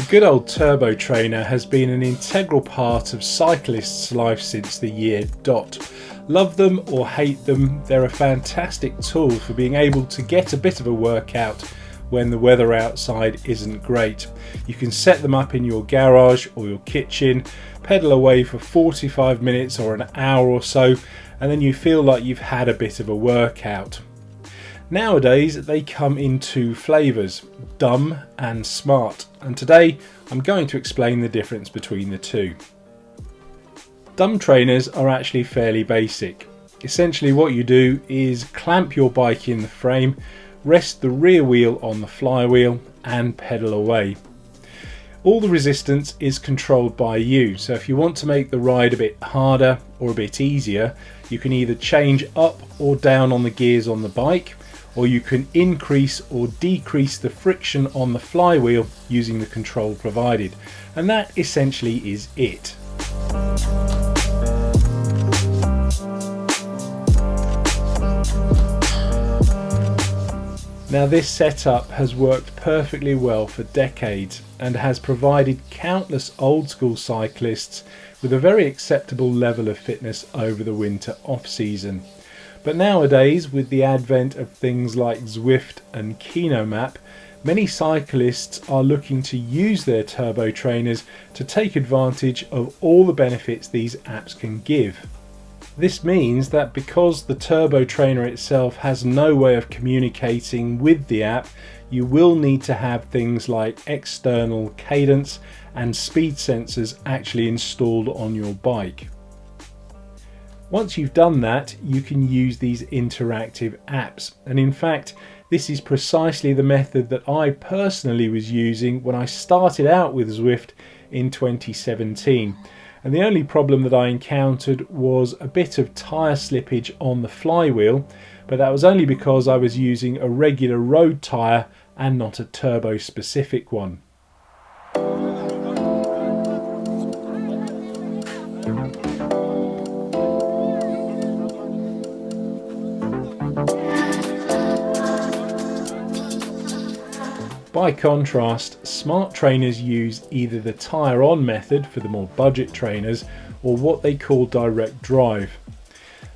good old turbo trainer has been an integral part of cyclists' life since the year dot. Love them or hate them, they're a fantastic tool for being able to get a bit of a workout when the weather outside isn't great. You can set them up in your garage or your kitchen, pedal away for 45 minutes or an hour or so, and then you feel like you've had a bit of a workout. Nowadays they come in two flavours, dumb and smart, and today I'm going to explain the difference between the two. Dumb trainers are actually fairly basic. Essentially what you do is clamp your bike in the frame, rest the rear wheel on the flywheel and pedal away. All the resistance is controlled by you, so if you want to make the ride a bit harder or a bit easier, you can either change up or down on the gears on the bike, or you can increase or decrease the friction on the flywheel using the control provided, and that essentially is it. Now this setup has worked perfectly well for decades and has provided countless old school cyclists with a very acceptable level of fitness over the winter off season. But nowadays, with the advent of things like Zwift and Kinomap, many cyclists are looking to use their turbo trainers to take advantage of all the benefits these apps can give. This means that because the turbo trainer itself has no way of communicating with the app, you will need to have things like external cadence and speed sensors actually installed on your bike. Once you've done that, you can use these interactive apps, and in fact this is precisely the method that I personally was using when I started out with Zwift in 2017. And the only problem that I encountered was a bit of tyre slippage on the flywheel, but that was only because I was using a regular road tyre and not a turbo specific one. By contrast, smart trainers use either the tyre on method for the more budget trainers or what they call direct drive.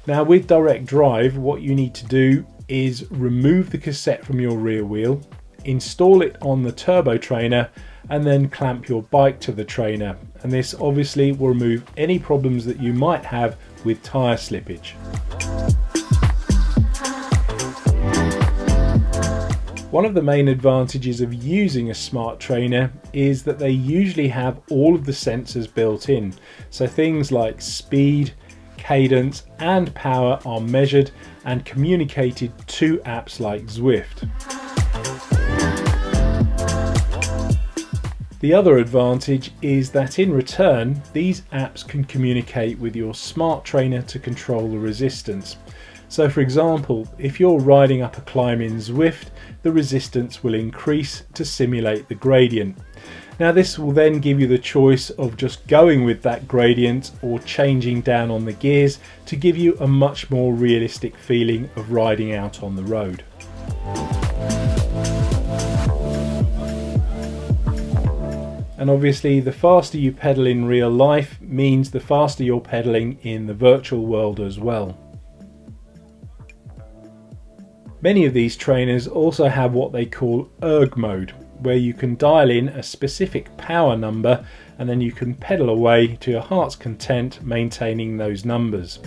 Now with direct drive, what you need to do is remove the cassette from your rear wheel, install it on the turbo trainer and then clamp your bike to the trainer, and this obviously will remove any problems that you might have with tyre slippage. One of the main advantages of using a smart trainer is that they usually have all of the sensors built in. So things like speed, cadence and power are measured and communicated to apps like Zwift. The other advantage is that in return, these apps can communicate with your smart trainer to control the resistance. So for example, if you're riding up a climb in Zwift, the resistance will increase to simulate the gradient. Now this will then give you the choice of just going with that gradient or changing down on the gears to give you a much more realistic feeling of riding out on the road. And obviously the faster you pedal in real life means the faster you're pedaling in the virtual world as well. Many of these trainers also have what they call erg mode, where you can dial in a specific power number and then you can pedal away to your heart's content, maintaining those numbers.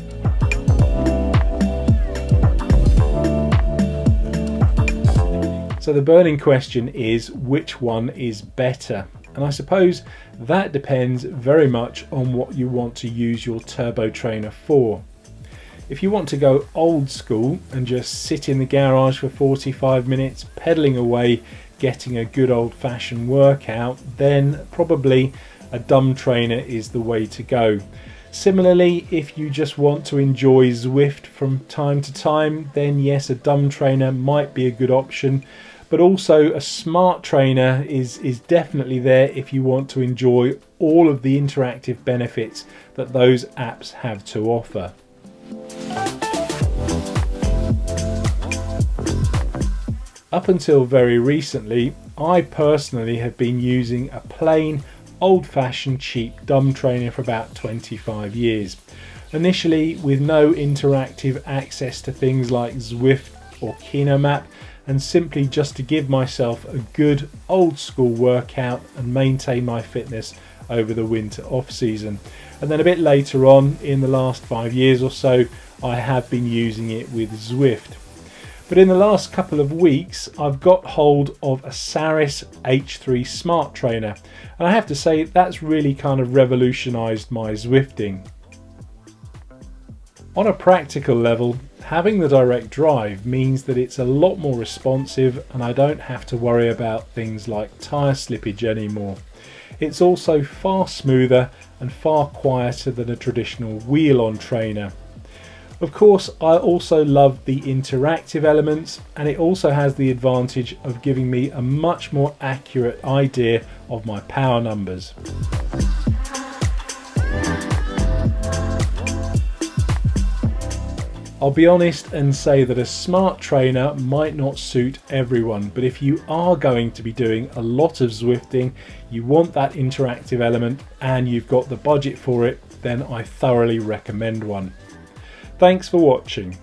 So the burning question is, which one is better? And I suppose that depends very much on what you want to use your turbo trainer for. If you want to go old school and just sit in the garage for 45 minutes pedaling away, getting a good old-fashioned workout, then probably a dumb trainer is the way to go. Similarly, if you just want to enjoy Zwift from time to time, then yes, a dumb trainer might be a good option. But also a smart trainer is definitely there if you want to enjoy all of the interactive benefits that those apps have to offer. Up until very recently, I personally have been using a plain, old-fashioned cheap dumb trainer for about 25 years. Initially with no interactive access to things like Zwift or Kinomap, and simply just to give myself a good old school workout and maintain my fitness over the winter off season. And then a bit later on, in the last 5 years or so, I have been using it with Zwift. But in the last couple of weeks, I've got hold of a Saris H3 smart trainer, and I have to say that's really kind of revolutionised my Zwifting. On a practical level, having the direct drive means that it's a lot more responsive and I don't have to worry about things like tyre slippage anymore. It's also far smoother and far quieter than a traditional wheel-on trainer. Of course, I also love the interactive elements, and it also has the advantage of giving me a much more accurate idea of my power numbers. I'll be honest and say that a smart trainer might not suit everyone, but if you are going to be doing a lot of Zwifting, you want that interactive element and you've got the budget for it, then I thoroughly recommend one. Thanks for watching.